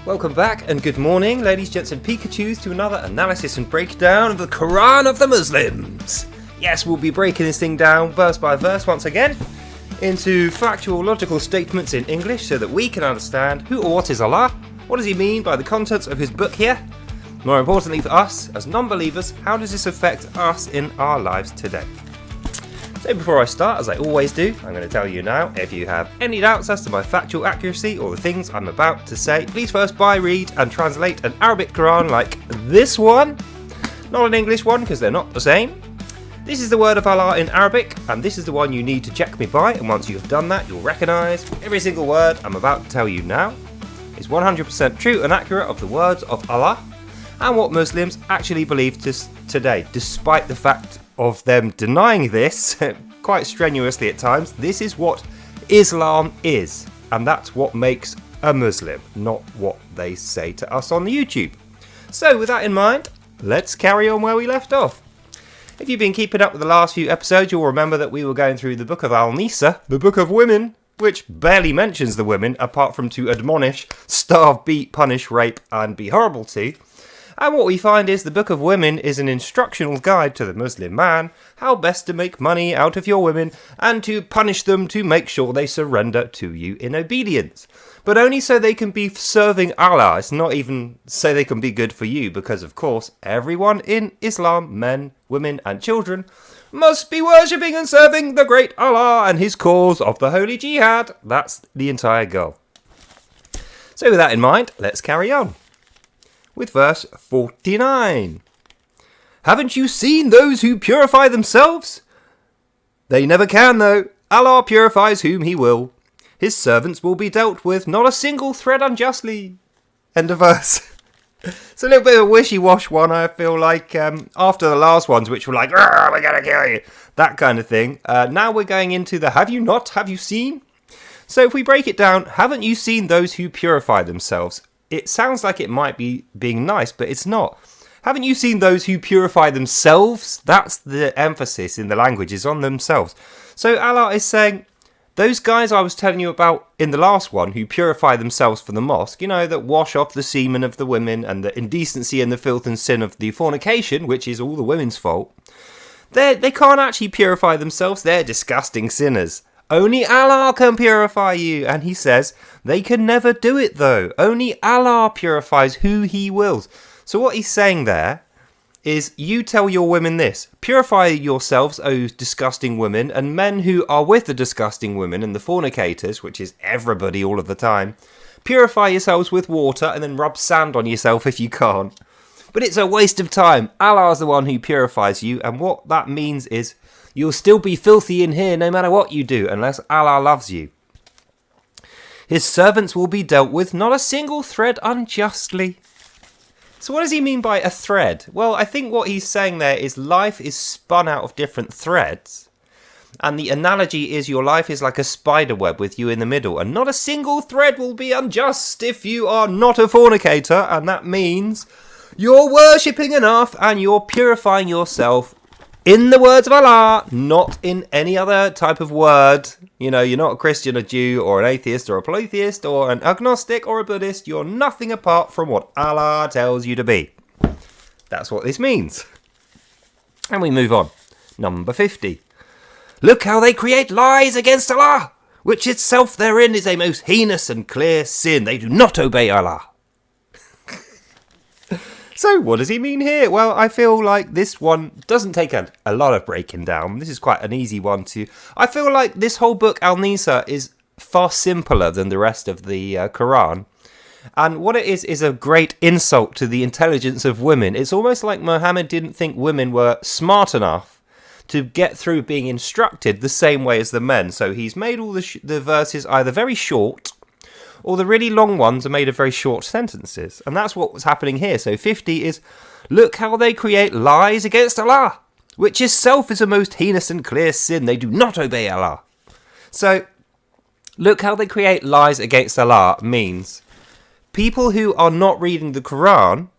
Welcome back and good morning, ladies, gents and Pikachus, to another analysis and breakdown of the Quran of the Muslims. Yes, we'll be breaking this thing down verse by verse once again into factual, logical statements in English so that we can understand who or what is Allah, what does he mean by the contents of his book here, more importantly for us as non-believers, how does this affect us in our lives today. So before I start, as I always do, I'm going to tell you now, if you have any doubts as to my factual accuracy or the things I'm about to say, please first buy, read and translate an Arabic Quran like this one, not an English one because they're not the same. This is the word of Allah in Arabic, and this is the one you need to check me by, and once you've done that, you'll recognise every single word I'm about to tell you now is 100% true and accurate of the words of Allah, and what Muslims actually believe today, despite the fact of them denying this quite strenuously at times. This is what Islam is, and that's what makes a Muslim, not what they say to us on the YouTube. So with that in mind, let's carry on where we left off. If you've been keeping up with the last few episodes, you'll remember that we were going through the book of Al-Nisa, the book of women, which barely mentions the women apart from to admonish, starve, beat, punish, rape and be horrible to. And what we find is the Book of Women is an instructional guide to the Muslim man, how best to make money out of your women and to punish them to make sure they surrender to you in obedience. But only so they can be serving Allah. It's not even so they can be good for you, because of course everyone in Islam, men, women and children, must be worshipping and serving the great Allah and his cause of the holy jihad. That's the entire goal. So with that in mind, let's carry on with verse 49. Haven't you seen those who purify themselves? They never can though. Allah purifies whom he will. His servants will be dealt with, not a single thread unjustly. End of verse. It's a little bit of a wishy-wash one, I feel like, after the last ones, which were like, we're gonna kill you, that kind of thing. Now we're going into the have you not, have you seen? So if we break it down, haven't you seen those who purify themselves? It sounds like it might be being nice, but it's not. Haven't you seen those who purify themselves? That's the emphasis in the language, is on themselves. So Allah is saying, those guys I was telling you about in the last one who purify themselves for the mosque, you know, that wash off the semen of the women and the indecency and the filth and sin of the fornication, which is all the women's fault, they can't actually purify themselves. They're disgusting sinners. Only Allah can purify you. And he says they can never do it though. Only Allah purifies who he wills. So what he's saying there is, you tell your women this: purify yourselves, O disgusting women, and men who are with the disgusting women and the fornicators, which is everybody all of the time, purify yourselves with water and then rub sand on yourself if you can't. But it's a waste of time. Allah is the one who purifies you, and what that means is you'll still be filthy in here no matter what you do, unless Allah loves you. His servants will be dealt with, not a single thread unjustly. So what does he mean by a thread? Well, I think what he's saying there is life is spun out of different threads. And the analogy is your life is like a spider web with you in the middle, and not a single thread will be unjust if you are not a fornicator, and that means you're worshipping enough and you're purifying yourself in the words of Allah, not in any other type of word. You know, you're not a Christian, a Jew, or an atheist, or a polytheist, or an agnostic, or a Buddhist. You're nothing apart from what Allah tells you to be. That's what this means. And we move on. Number 50. Look how they create lies against Allah, which itself therein is a most heinous and clear sin. They do not obey Allah. So what does he mean here? Well, I feel like this one doesn't take a lot of breaking down. This is quite an easy one to... I feel like this whole book, Al-NIISA, is far simpler than the rest of the Quran. And what it is a great insult to the intelligence of women. It's almost like Muhammad didn't think women were smart enough to get through being instructed the same way as the men. So he's made all the verses either very short, or the really long ones are made of very short sentences. And that's what was happening here. So 50 is, look how they create lies against Allah, which itself is a most heinous and clear sin. They do not obey Allah. So, look how they create lies against Allah means people who are not reading the Quran,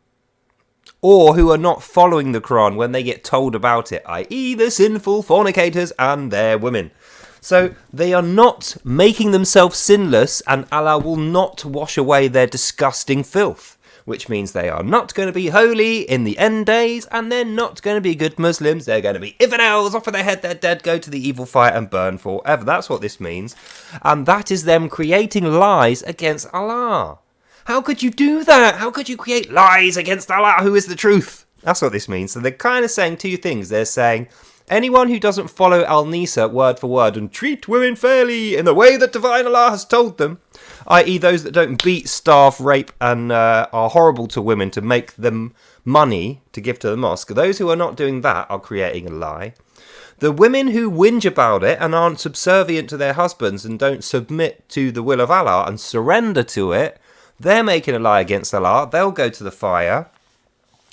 or who are not following the Quran when they get told about it, i.e. the sinful fornicators and their women. So they are not making themselves sinless, and Allah will not wash away their disgusting filth, which means they are not going to be holy in the end days, and they're not going to be good Muslims. They're going to be infidels, off with their head, they're dead, go to the evil fire and burn forever. That's what this means. And that is them creating lies against Allah. How could you do that? How could you create lies against Allah, who is the truth? That's what this means. So they're kind of saying two things. They're saying, anyone who doesn't follow Al-NIISA word for word and treat women fairly in the way that divine Allah has told them, i.e. those that don't beat, starve, rape and are horrible to women to make them money to give to the mosque, those who are not doing that are creating a lie. The women who whinge about it and aren't subservient to their husbands and don't submit to the will of Allah and surrender to it, they're making a lie against Allah. They'll go to the fire.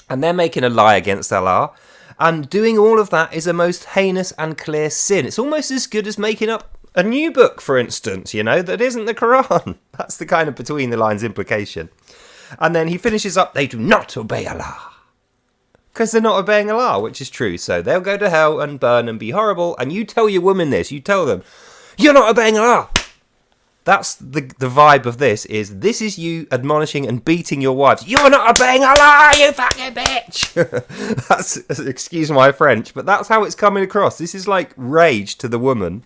And they're making a lie against Allah. And doing all of that is a most heinous and clear sin. It's almost as good as making up a new book, for instance, that isn't the Quran. That's the kind of between the lines implication. And then he finishes up, they do not obey Allah. Because they're not obeying Allah, which is true. So they'll go to hell and burn and be horrible. And you tell your women this. You tell them, you're not obeying Allah. That's the vibe of this is you admonishing and beating your wives. You're not obeying Allah, you fucking bitch! That's, excuse my French, but that's how it's coming across. This is like rage to the woman.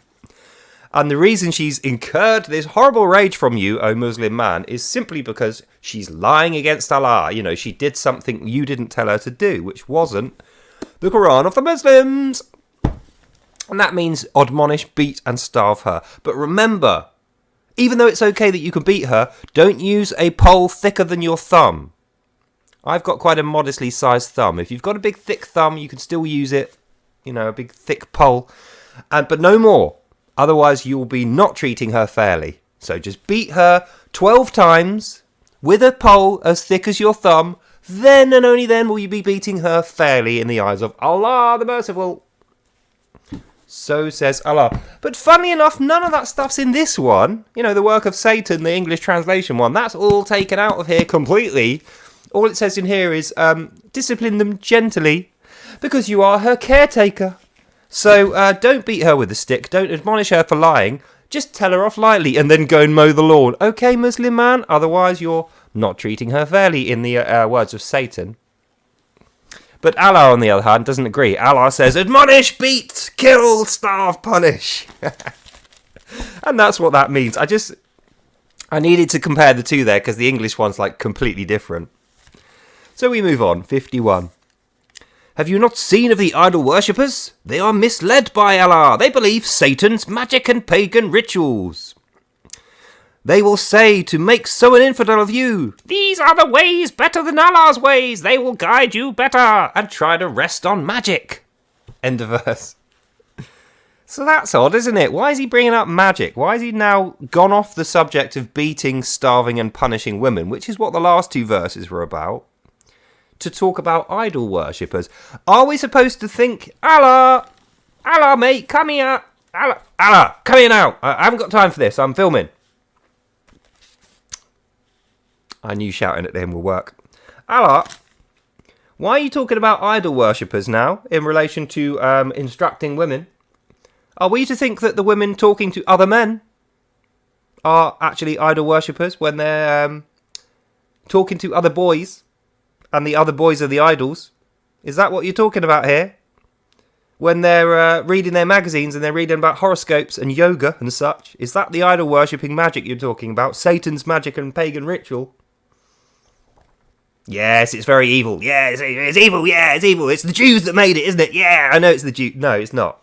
And the reason she's incurred this horrible rage from you, O Muslim man, is simply because she's lying against Allah. She did something you didn't tell her to do, which wasn't the Quran of the Muslims. And that means admonish, beat and starve her. But remember, even though it's okay that you can beat her, don't use a pole thicker than your thumb. I've got quite a modestly sized thumb. If you've got a big thick thumb, you can still use it. A big thick pole. But no more. Otherwise, you'll be not treating her fairly. So just beat her 12 times with a pole as thick as your thumb. Then and only then will you be beating her fairly in the eyes of Allah the Merciful. So says Allah. But funnily enough, none of that stuff's in this one. The work of Satan, the English translation one. That's all taken out of here completely. All it says in here is, discipline them gently, because you are her caretaker. So don't beat her with a stick. Don't admonish her for lying. Just tell her off lightly and then go and mow the lawn. Okay, Muslim man? Otherwise, you're not treating her fairly, in the words of Satan. But Allah, on the other hand, doesn't agree. Allah says, admonish, beat, kill, starve, punish. And that's what that means. I needed to compare the two there because the English one's like completely different. So we move on. 51. Have you not seen of the idol worshippers? They are misled by Allah. They believe Satan's magic and pagan rituals. They will say to make so an infidel of you, these are the ways better than Allah's ways. They will guide you better and try to rest on magic. End of verse. So that's odd, isn't it? Why is he bringing up magic? Why has he now gone off the subject of beating, starving and punishing women, which is what the last two verses were about, to talk about idol worshippers? Are we supposed to think, Allah, mate, come here. Allah, come here now. I haven't got time for this. I'm filming. I knew shouting at him will work. Allah, why are you talking about idol worshippers now in relation to instructing women? Are we to think that the women talking to other men are actually idol worshippers when they're talking to other boys and the other boys are the idols? Is that what you're talking about here? When they're reading their magazines and they're reading about horoscopes and yoga and such, is that the idol worshipping magic you're talking about? Satan's magic and pagan ritual? Yes, it's very evil. Yeah, it's evil. Yeah, it's evil. It's the Jews that made it, isn't it? Yeah, I know it's the Jews. No, it's not.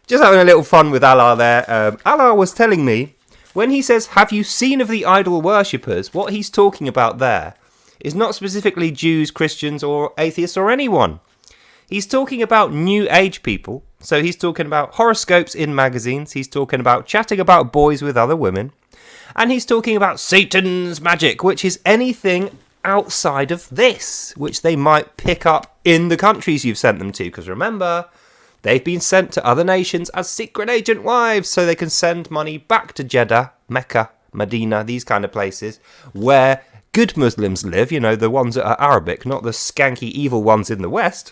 Just having a little fun with Allah there. Allah was telling me, when he says, have you seen of the idol worshippers, what he's talking about there is not specifically Jews, Christians, or atheists, or anyone. He's talking about New Age people. So he's talking about horoscopes in magazines. He's talking about chatting about boys with other women. And he's talking about Satan's magic, which is anything outside of this, which they might pick up in the countries you've sent them to. Because remember, they've been sent to other nations as secret agent wives, so they can send money back to Jeddah, Mecca, Medina, these kind of places, where good Muslims live, the ones that are Arabic, not the skanky evil ones in the West.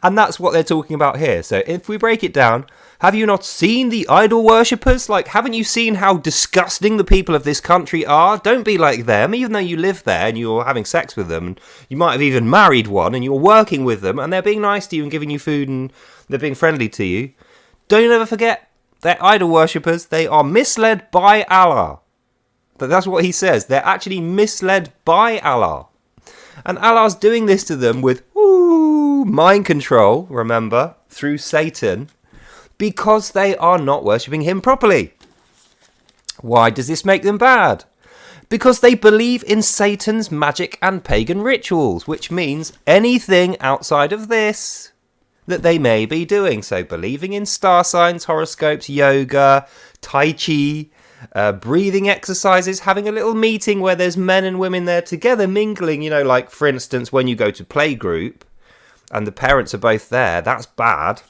And that's what they're talking about here. So if we break it down, have you not seen the idol worshippers? Like, haven't you seen how disgusting the people of this country are? Don't be like them, even though you live there and you're having sex with them. And you might have even married one and you're working with them and they're being nice to you and giving you food and they're being friendly to you. Don't ever forget, they're idol worshippers. They are misled by Allah. But that's what he says. They're actually misled by Allah. And Allah's doing this to them with mind control, remember, through Satan, because they are not worshipping him properly. Why does this make them bad? Because they believe in Satan's magic and pagan rituals, which means anything outside of this that they may be doing. So believing in star signs, horoscopes, yoga, tai chi, breathing exercises, having a little meeting where there's men and women there together mingling, you know, like for instance when you go to playgroup and the parents are both there, that's bad.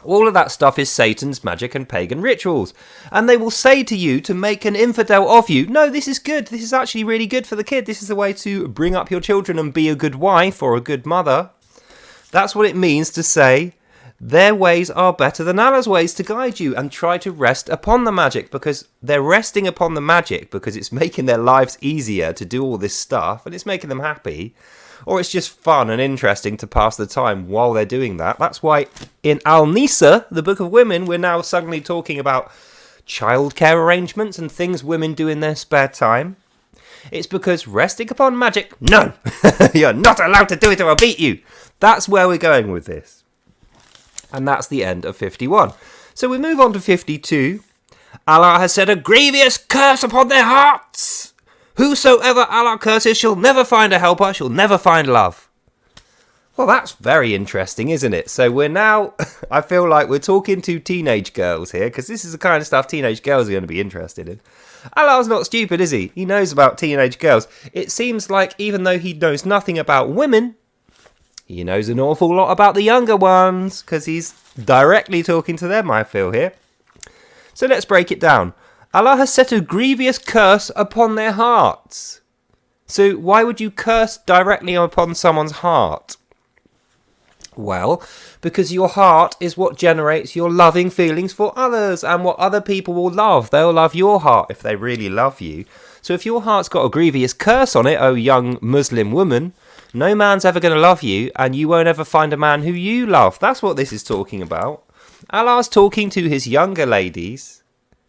All of that stuff is Satan's magic and pagan rituals. And they will say to you to make an infidel of you, no, this is good, this is actually really good for the kid, this is the way to bring up your children and be a good wife or a good mother. That's what it means to say their ways are better than Allah's ways to guide you, and try to rest upon the magic, because they're resting upon the magic because it's making their lives easier to do all this stuff and it's making them happy, or it's just fun and interesting to pass the time while they're doing that. That's why in Al-NIISA, the Book of Women, we're now suddenly talking about childcare arrangements and things women do in their spare time. It's because resting upon magic, no, you're not allowed to do it or I'll beat you. That's where we're going with this. And that's the end of 51. So we move on to 52. Allah has set a grievous curse upon their hearts. Whosoever Allah curses shall never find a helper, shall never find love. Well, that's very interesting, isn't it? So we're now, I feel like we're talking to teenage girls here, because this is the kind of stuff teenage girls are going to be interested in. Allah's not stupid, is he? He knows about teenage girls. It seems like even though he knows nothing about women, he knows an awful lot about the younger ones, because he's directly talking to them, I feel, here. So let's break it down. Allah has set a grievous curse upon their hearts. So why would you curse directly upon someone's heart? Well, because your heart is what generates your loving feelings for others, and what other people will love. They'll love your heart if they really love you. So if your heart's got a grievous curse on it, oh young Muslim woman, no man's ever going to love you, and you won't ever find a man who you love. That's what this is talking about. Allah's talking to his younger ladies,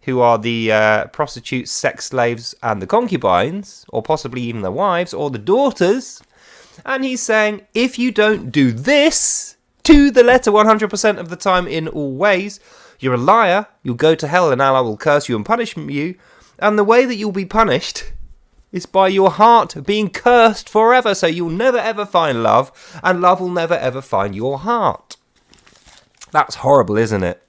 who are the prostitutes, sex slaves, and the concubines, or possibly even the wives, or the daughters. And he's saying, if you don't do this to the letter 100% of the time in all ways, you're a liar, you'll go to hell and Allah will curse you and punish you. And the way that you'll be punished is by your heart being cursed forever. So you'll never ever find love, and love will never ever find your heart. That's horrible, isn't it?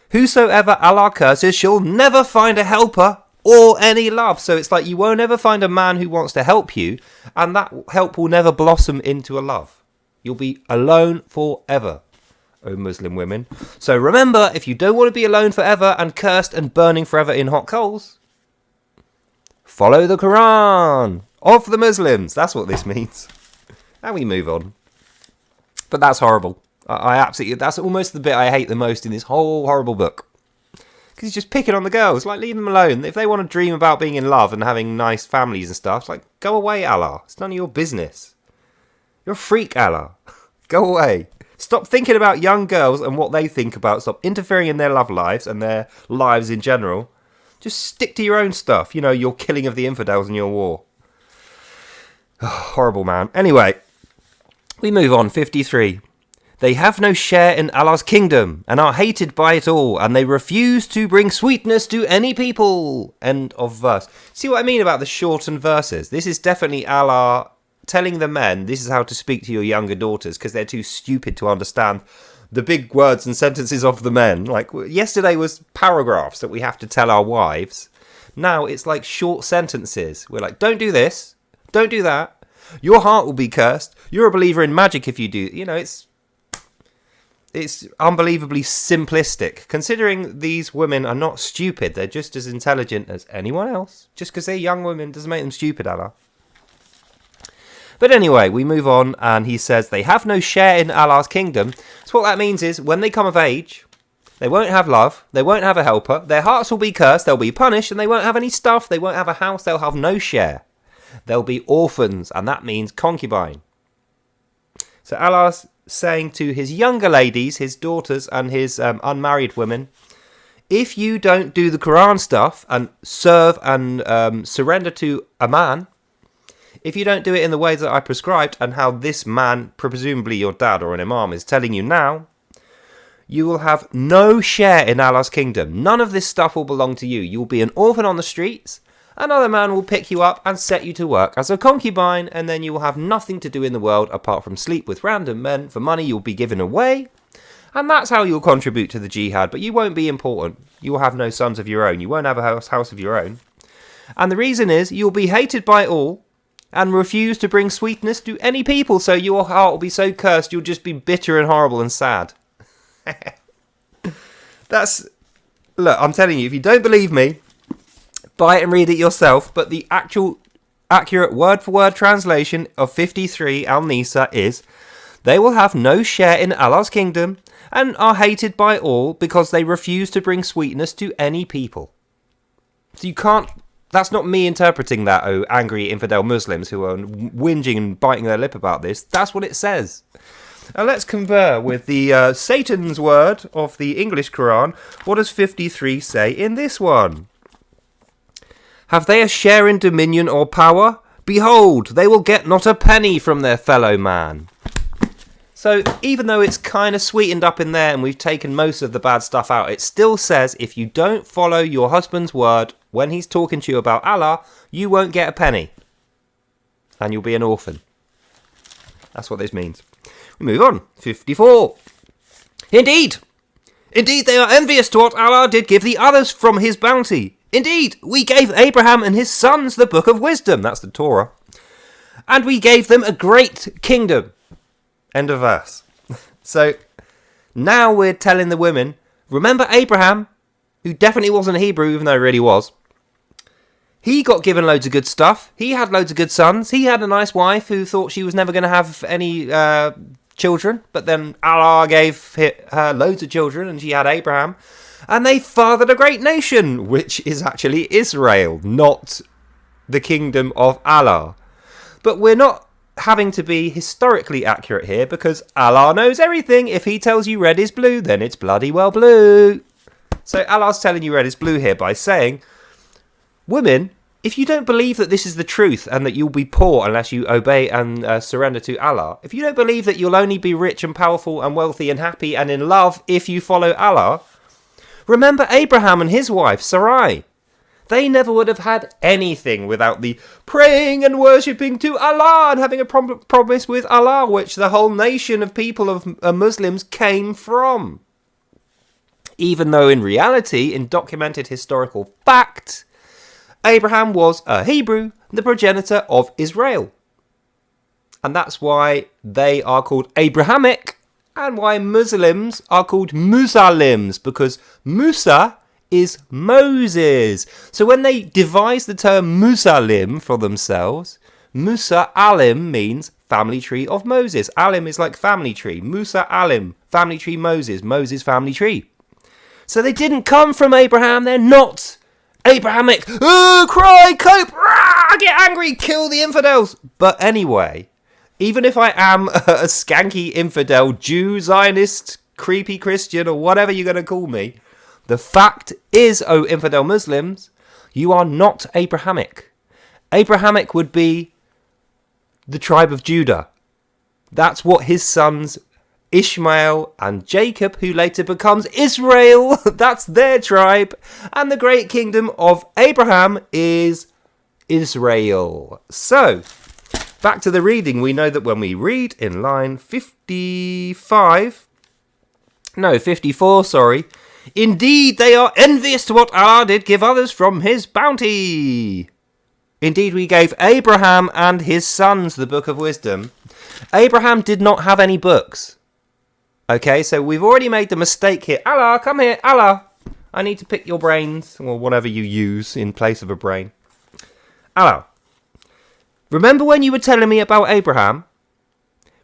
Whosoever Allah curses shall never find a helper or any love. So it's like you won't ever find a man who wants to help you, and that help will never blossom into a love. You'll be alone forever, O Muslim women. So remember, if you don't want to be alone forever and cursed and burning forever in hot coals, follow the Quran of the Muslims. That's what this means. And we move on. But that's horrible. I absolutely, that's almost the bit I hate the most in this whole horrible book. Because he's just picking on the girls. Like, leave them alone. If they want to dream about being in love and having nice families and stuff, it's like, go away, Allah. It's none of your business. You're a freak, Allah. Go away. Stop thinking about young girls and what they think about. Stop interfering in their love lives and their lives in general. Just stick to your own stuff. You know, your killing of the infidels in your war. Horrible, man. Anyway, we move on. 53. They have no share in Allah's kingdom and are hated by it all, and they refuse to bring sweetness to any people. End of verse. See what I mean about the shortened verses? This is definitely Allah telling the men this is how to speak to your younger daughters, because they're too stupid to understand the big words and sentences of the men. Like yesterday was paragraphs that we have to tell our wives. Now it's like short sentences. We're like, don't do this, don't do that. Your heart will be cursed. You're a believer in magic if you do. You know, it's unbelievably simplistic, considering these women are not stupid. They're just as intelligent as anyone else. Just because they're young women doesn't make them stupid, Allah. But anyway, we move on, and he says they have no share in Allah's kingdom. So what that means is, when they come of age, they won't have love, they won't have a helper, their hearts will be cursed, they'll be punished, and they won't have any stuff, they won't have a house, they'll have no share. They'll be orphans, and that means concubine. So Allah's saying to his younger ladies, his daughters, and his unmarried women, if you don't do the Quran stuff and serve and surrender to a man, if you don't do it in the ways that I prescribed and how this man, presumably your dad or an imam, is telling you now, you will have no share in Allah's kingdom. None of this stuff will belong to you. You will be an orphan on the streets. Another man will pick you up and set you to work as a concubine, and then you will have nothing to do in the world apart from sleep with random men for money you'll be given away. And that's how you'll contribute to the jihad, but you won't be important. You will have no sons of your own. You won't have a house of your own. And the reason is you'll be hated by all and refuse to bring sweetness to any people, so your heart will be so cursed you'll just be bitter and horrible and sad. Look, I'm telling you, if you don't believe me, buy it and read it yourself, but the actual accurate word-for-word translation of 53 Al-NIISA is, they will have no share in Allah's kingdom and are hated by all because they refuse to bring sweetness to any people. So you can't, that's not me interpreting that, oh angry infidel Muslims who are whinging and biting their lip about this. That's what it says. Now let's confer with the Satan's word of the English Quran. What does 53 say in this one? Have they a share in dominion or power? Behold, they will get not a penny from their fellow man. So even though it's kind of sweetened up in there and we've taken most of the bad stuff out, it still says if you don't follow your husband's word when he's talking to you about Allah, you won't get a penny. And you'll be an orphan. That's what this means. We move on. 54. Indeed they are envious to what Allah did give the others from his bounty. Indeed, we gave Abraham and his sons the book of wisdom. That's the Torah. And we gave them a great kingdom. End of verse. So now we're telling the women, remember Abraham, who definitely wasn't a Hebrew, even though he really was. He got given loads of good stuff. He had loads of good sons. He had a nice wife who thought she was never going to have any children. But then Allah gave her loads of children and she had Abraham. And they fathered a great nation, which is actually Israel, not the kingdom of Allah. But we're not having to be historically accurate here because Allah knows everything. If he tells you red is blue, then it's bloody well blue. So Allah's telling you red is blue here by saying, women, if you don't believe that this is the truth and that you'll be poor unless you obey and surrender to Allah, if you don't believe that you'll only be rich and powerful and wealthy and happy and in love if you follow Allah, remember Abraham and his wife, Sarai. They never would have had anything without the praying and worshipping to Allah and having a promise with Allah, which the whole nation of people of Muslims came from. Even though in reality, in documented historical fact, Abraham was a Hebrew, the progenitor of Israel. And that's why they are called Abrahamic and why Muslims are called Musalims, because Musa is Moses. So when they devised the term Musalim for themselves, Musa Alim means family tree of Moses. Alim is like family tree. Musa Alim, family tree Moses. Moses family tree. So they didn't come from Abraham. They're not Abrahamic. Oh, cry, cope, rah, get angry, kill the infidels. But anyway, even if I am a skanky infidel, Jew, Zionist, creepy Christian, or whatever you're going to call me, the fact is, oh infidel Muslims, you are not Abrahamic. Abrahamic would be the tribe of Judah. That's what his sons Ishmael and Jacob, who later becomes Israel, that's their tribe. And the great kingdom of Abraham is Israel. So, back to the reading. We know that when we read in line 54, indeed they are envious to what Allah did give others from his bounty. Indeed we gave Abraham and his sons the book of wisdom. Abraham did not have any books. Okay, so we've already made the mistake here. Allah, come here, Allah. I need to pick your brains, or whatever you use in place of a brain. Allah. Remember when you were telling me about Abraham?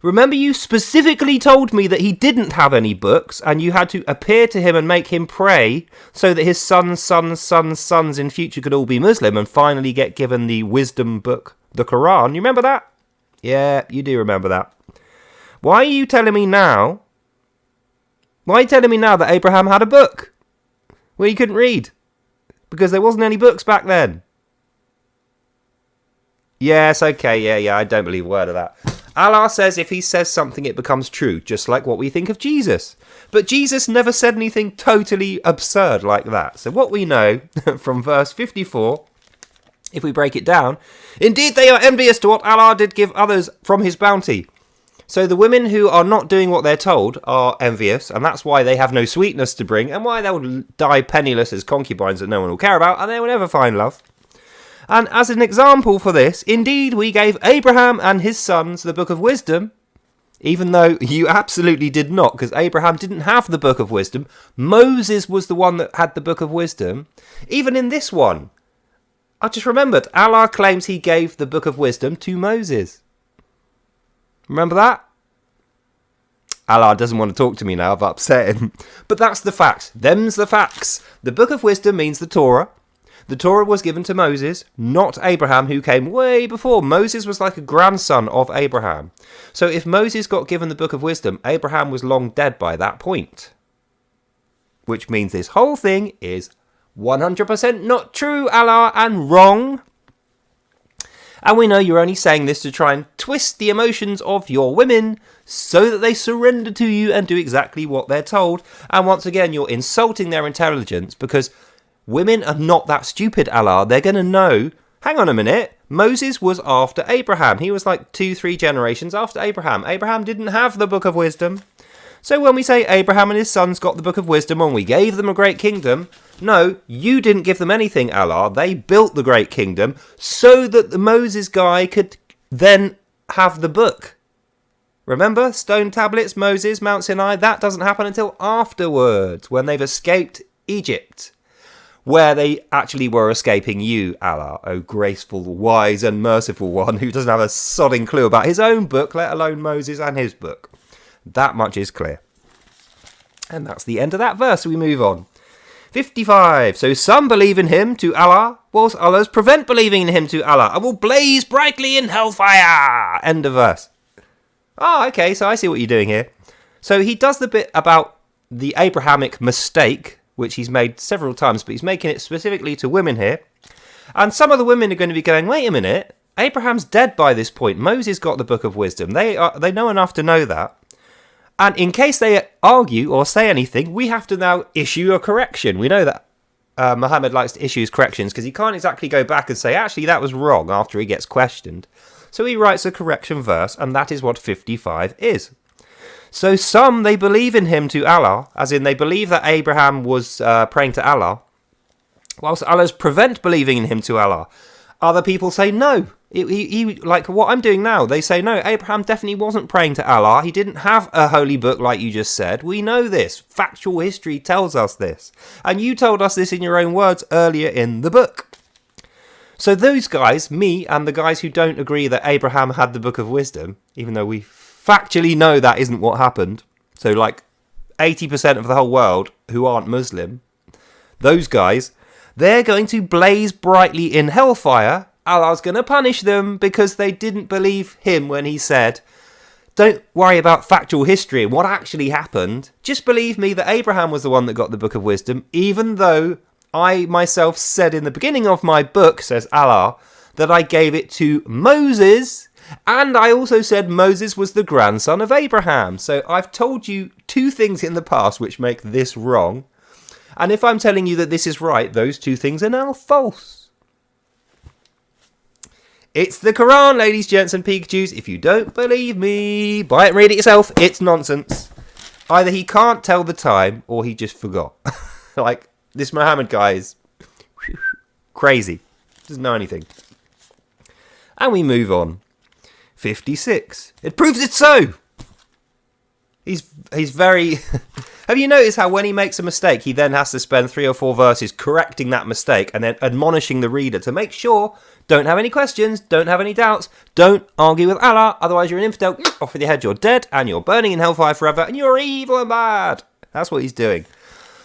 Remember you specifically told me that he didn't have any books and you had to appear to him and make him pray so that his sons in future could all be Muslim and finally get given the wisdom book, the Quran. You remember that? Yeah, you do remember that. Why are you telling me now? Why are you telling me now that Abraham had a book? Well, he couldn't read. Because there wasn't any books back then. Yes, okay, yeah, I don't believe a word of that. Allah says if he says something, it becomes true, just like what we think of Jesus. But Jesus never said anything totally absurd like that. So what we know from verse 54, if we break it down, indeed they are envious to what Allah did give others from his bounty. So the women who are not doing what they're told are envious, and that's why they have no sweetness to bring, and why they'll die penniless as concubines that no one will care about, and they will never find love. And as an example for this, indeed we gave Abraham and his sons the book of wisdom, even though you absolutely did not, because Abraham didn't have the book of wisdom. Moses was the one that had the book of wisdom. Even in this one, I just remembered, Allah claims he gave the book of wisdom to Moses. Remember that? Allah doesn't want to talk to me now, I've upset him. But that's the facts. Them's the facts. The book of wisdom means the Torah. The Torah was given to Moses, not Abraham, who came way before. Moses was like a grandson of Abraham. So if Moses got given the book of wisdom, Abraham was long dead by that point. Which means this whole thing is 100% not true, Allah, and wrong. And we know you're only saying this to try and twist the emotions of your women so that they surrender to you and do exactly what they're told. And once again, you're insulting their intelligence because women are not that stupid, Allah. They're going to know, hang on a minute, Moses was after Abraham. He was like 2-3 generations after Abraham. Abraham didn't have the book of wisdom. So when we say Abraham and his sons got the book of wisdom and we gave them a great kingdom, no, you didn't give them anything, Allah. They built the great kingdom so that the Moses guy could then have the book. Remember, stone tablets, Moses, Mount Sinai, that doesn't happen until afterwards, when they've escaped Egypt, where they actually were escaping you, Allah, O graceful, wise and merciful one who doesn't have a sodding clue about his own book, let alone Moses and his book. That much is clear. And that's the end of that verse. We move on. 55. So some believe in him to Allah, whilst others prevent believing in him to Allah, and will blaze brightly in hellfire. End of verse. Oh, okay, so I see what you're doing here. So he does the bit about the Abrahamic mistake, which he's made several times, but he's making it specifically to women here. And some of the women are going to be going, wait a minute, Abraham's dead by this point. Moses got the book of wisdom. They know enough to know that. And in case they argue or say anything, we have to now issue a correction. We know that Muhammad likes to issue his corrections because he can't exactly go back and say, actually, that was wrong after he gets questioned. So he writes a correction verse, and that is what 55 is. So some, they believe in him to Allah, as in they believe that Abraham was praying to Allah, whilst others prevent believing in him to Allah. Other people say no. He like what I'm doing now, they say no, Abraham definitely wasn't praying to Allah. He didn't have a holy book like you just said. We know this. Factual history tells us this. And you told us this in your own words earlier in the book. So those guys, me and the guys who don't agree that Abraham had the book of wisdom, even though we factually know that isn't what happened, so like 80% of the whole world who aren't Muslim, those guys, they're going to blaze brightly in hellfire. Allah's going to punish them because they didn't believe him when he said, don't worry about factual history and what actually happened. Just believe me that Abraham was the one that got the book of wisdom, even though I myself said in the beginning of my book, says Allah, that I gave it to Moses, and I also said Moses was the grandson of Abraham. So I've told you two things in the past which make this wrong. And if I'm telling you that this is right, those two things are now false. It's the Quran, ladies, gents and Pikachus. If you don't believe me, buy it and read it yourself. It's nonsense. Either he can't tell the time or he just forgot. Like, this Muhammad guy is crazy. Doesn't know anything. And we move on. 56. It proves it so. He's very... Have you noticed how when he makes a mistake, he then has to spend 3 or 4 verses correcting that mistake and then admonishing the reader to make sure, don't have any questions, don't have any doubts, don't argue with Allah, otherwise you're an infidel, off with your head, you're dead, and you're burning in hellfire forever, and you're evil and bad. That's what he's doing.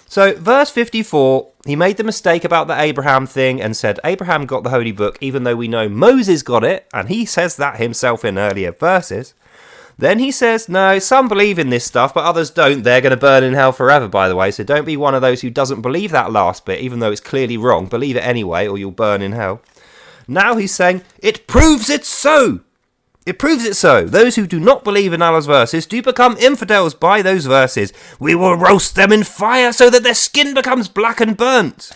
So, verse 54, he made the mistake about the Abraham thing and said Abraham got the holy book, even though we know Moses got it, and he says that himself in earlier verses. Then he says, no, some believe in this stuff, but others don't. They're going to burn in hell forever, by the way. So don't be one of those who doesn't believe that last bit, even though it's clearly wrong. Believe it anyway, or you'll burn in hell. Now he's saying, it proves it so. It proves it so. Those who do not believe in Allah's verses do become infidels by those verses. We will roast them in fire so that their skin becomes black and burnt.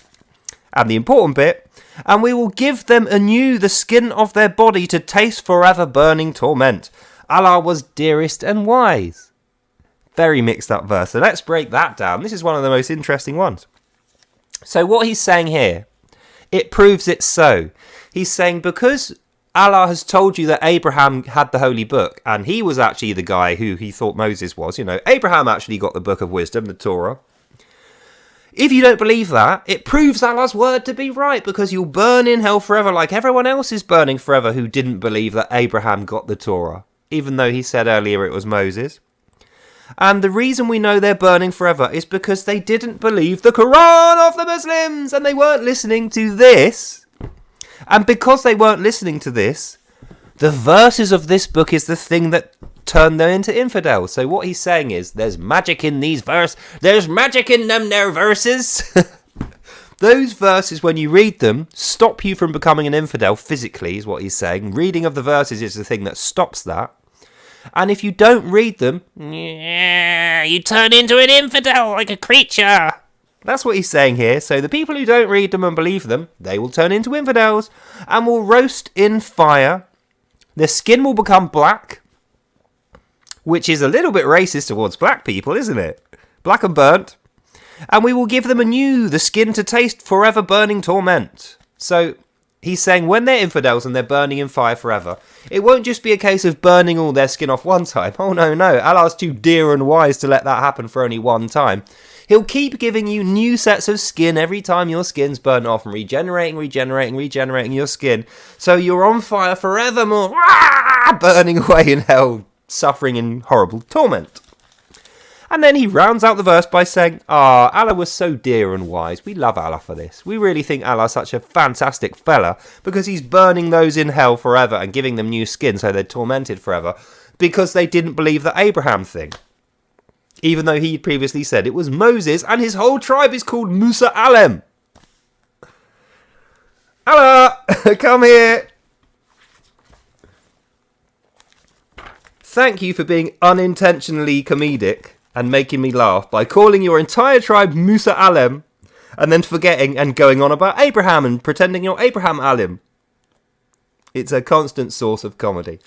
And the important bit, and we will give them anew the skin of their body to taste forever burning torment. Allah was dearest and wise. Very mixed up verse. So let's break that down. This is one of the most interesting ones. So what he's saying here, it proves it so. He's saying because Allah has told you that Abraham had the holy book, and he was actually the guy who he thought Moses was. You know, Abraham actually got the book of wisdom, the Torah. If you don't believe that, it proves Allah's word to be right, because you'll burn in hell forever like everyone else is burning forever who didn't believe that Abraham got the Torah, even though he said earlier it was Moses. And the reason we know they're burning forever is because they didn't believe the Quran of the Muslims, and they weren't listening to this. And because they weren't listening to this, the verses of this book is the thing that turned them into infidels. So what he's saying is, there's magic in these verses. There's magic in them there verses. Those verses, when you read them, stop you from becoming an infidel physically, is what he's saying. Reading of the verses is the thing that stops that. And if you don't read them, you turn into an infidel like a creature. That's what he's saying here. So the people who don't read them and believe them, they will turn into infidels and will roast in fire. Their skin will become black, which is a little bit racist towards black people, isn't it? Black and burnt. And we will give them anew the skin to taste forever burning torment. So he's saying when they're infidels and they're burning in fire forever, it won't just be a case of burning all their skin off one time. Oh no, Allah's too dear and wise to let that happen for only one time. He'll keep giving you new sets of skin every time your skin's burnt off, and regenerating your skin. So you're on fire forevermore, burning away in hell, suffering in horrible torment. And then he rounds out the verse by saying, Allah was so dear and wise. We love Allah for this. We really think Allah's such a fantastic fella because he's burning those in hell forever and giving them new skin so they're tormented forever because they didn't believe the Abraham thing. Even though he previously said it was Moses and his whole tribe is called Musa Alem. Allah, come here. Thank you for being unintentionally comedic and making me laugh by calling your entire tribe Musa Alem and then forgetting and going on about Abraham and pretending you're Abraham Alim. It's a constant source of comedy.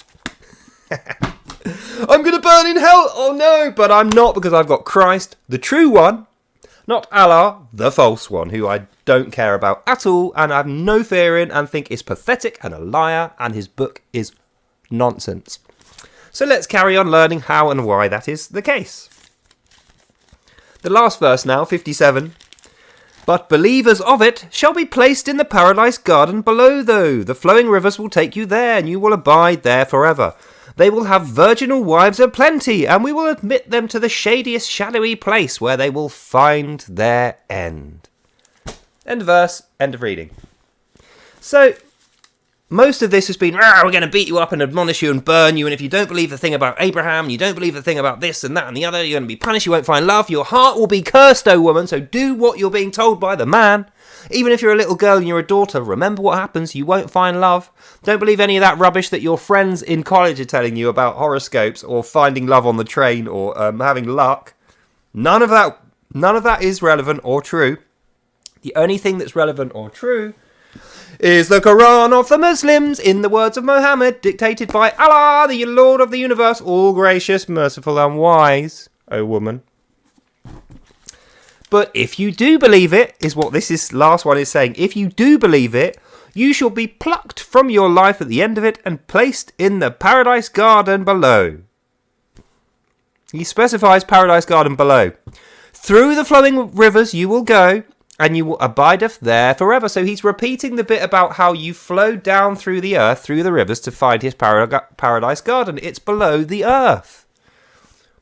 I'm going to burn in hell! Oh no! But I'm not, because I've got Christ, the true one, not Allah, the false one, who I don't care about at all and I have no fear in and think is pathetic and a liar and his book is nonsense. So let's carry on learning how and why that is the case. The last verse now, 57. But believers of it shall be placed in the paradise garden below, though. The flowing rivers will take you there, and you will abide there forever. They will have virginal wives aplenty, and we will admit them to the shadiest shadowy place where they will find their end. End of verse, end of reading. So, most of this has been, we're going to beat you up and admonish you and burn you, and if you don't believe the thing about Abraham, you don't believe the thing about this and that and the other, you're going to be punished, you won't find love, your heart will be cursed, O woman, so do what you're being told by the man. Even if you're a little girl and you're a daughter, remember what happens, you won't find love. Don't believe any of that rubbish that your friends in college are telling you about horoscopes or finding love on the train or having luck. None of that is relevant or true. The only thing that's relevant or true is the Quran of the Muslims, in the words of Muhammad, dictated by Allah, the Lord of the universe, all gracious, merciful and wise, O woman. But if you do believe it, is what this last one is saying, if you do believe it, you shall be plucked from your life at the end of it and placed in the paradise garden below. He specifies Paradise Garden below. Through the flowing rivers you will go, and you will abideth there forever. So he's repeating the bit about how you flow down through the earth, through the rivers, to find his Paradise Garden. It's below the earth.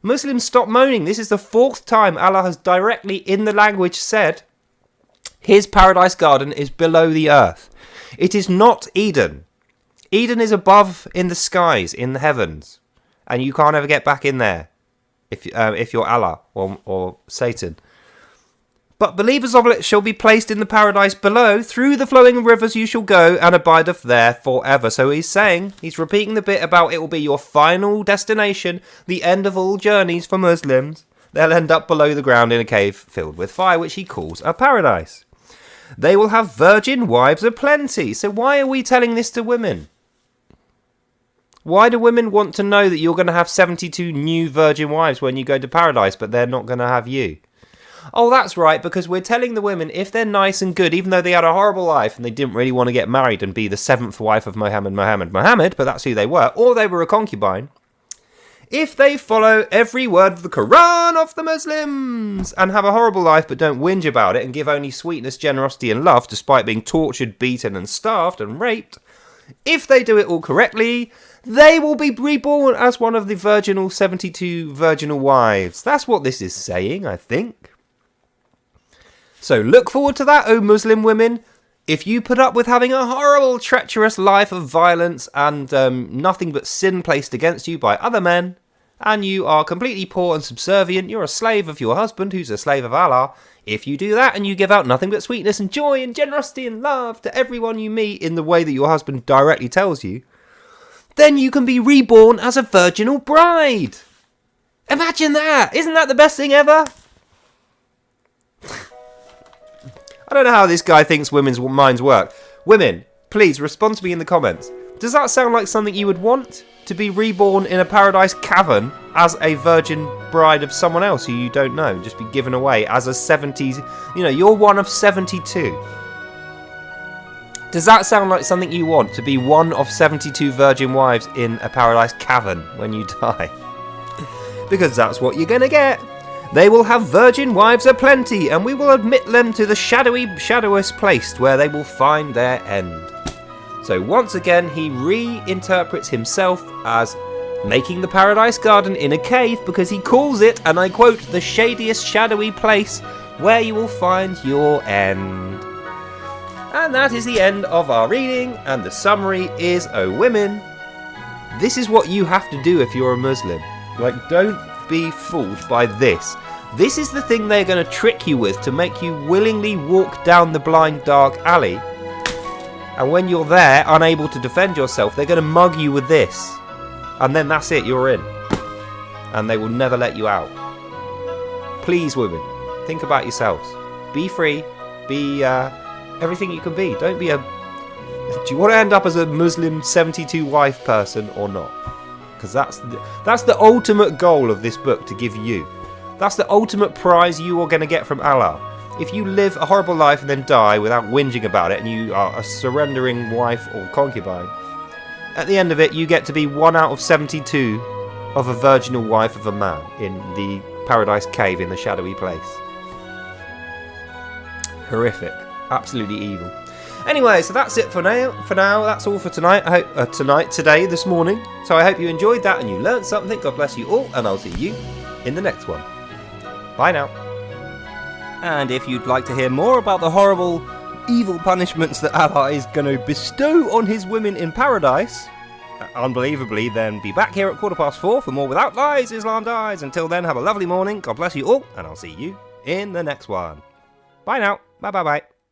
Muslims, stop moaning. This is the 4th time Allah has directly, in the language, said his Paradise Garden is below the earth. It is not Eden. Eden is above in the skies, in the heavens. And you can't ever get back in there if you're Allah or Satan. But believers of it shall be placed in the paradise below. Through the flowing rivers you shall go, and abideth there forever. So he's repeating the bit about it will be your final destination, the end of all journeys for Muslims. They'll end up below the ground in a cave filled with fire, which he calls a paradise. They will have virgin wives aplenty. So why are we telling this to women? Why do women want to know that you're going to have 72 new virgin wives when you go to paradise, but they're not going to have you? Oh, that's right, because we're telling the women if they're nice and good, even though they had a horrible life and they didn't really want to get married and be the 7th wife of Muhammad, but that's who they were, or they were a concubine, if they follow every word of the Quran of the Muslims and have a horrible life but don't whinge about it and give only sweetness, generosity and love despite being tortured, beaten and starved and raped, if they do it all correctly, they will be reborn as one of the 72 virginal wives. That's what this is saying, I think. So look forward to that, O Muslim women. If you put up with having a horrible, treacherous life of violence and nothing but sin placed against you by other men, and you are completely poor and subservient, you're a slave of your husband who's a slave of Allah. If you do that and you give out nothing but sweetness and joy and generosity and love to everyone you meet in the way that your husband directly tells you, then you can be reborn as a virginal bride. Imagine that! Isn't that the best thing ever? I don't know how this guy thinks women's minds work. Women, please respond to me in the comments. Does that sound like something you would want? To be reborn in a paradise cavern as a virgin bride of someone else who you don't know. Just be given away as a 70s... you're one of 72. Does that sound like something you want? To be one of 72 virgin wives in a paradise cavern when you die? Because that's what you're going to get. They will have virgin wives aplenty, and we will admit them to the shadowous place where they will find their end. So once again, he reinterprets himself as making the Paradise Garden in a cave because he calls it, and I quote, the shadiest shadowy place where you will find your end. And that is the end of our reading, and the summary is, oh women, this is what you have to do if you're a Muslim. Don't be fooled by this. This is the thing they're going to trick you with to make you willingly walk down the blind dark alley. And when you're there, unable to defend yourself, they're going to mug you with this. And then that's it, you're in. And they will never let you out. Please, women, think about yourselves. Be free. Be everything you can be. Don't be a... Do you want to end up as a Muslim 72 wife person or not? Because that's the ultimate goal of this book to give you. That's the ultimate prize you are going to get from Allah. If you live a horrible life and then die without whinging about it, and you are a surrendering wife or concubine, at the end of it you get to be 1 out of 72 of a virginal wife of a man in the paradise cave in the shadowy place. Horrific. Absolutely evil. Anyway, so that's it for now. That's all for tonight. I hope this morning. So I hope you enjoyed that and you learned something. God bless you all, and I'll see you in the next one. Bye now. And if you'd like to hear more about the horrible, evil punishments that Allah is going to bestow on his women in paradise, unbelievably, then be back here at 4:15 for more Without Lies, Islam Dies. Until then, have a lovely morning. God bless you all, and I'll see you in the next one. Bye now. Bye.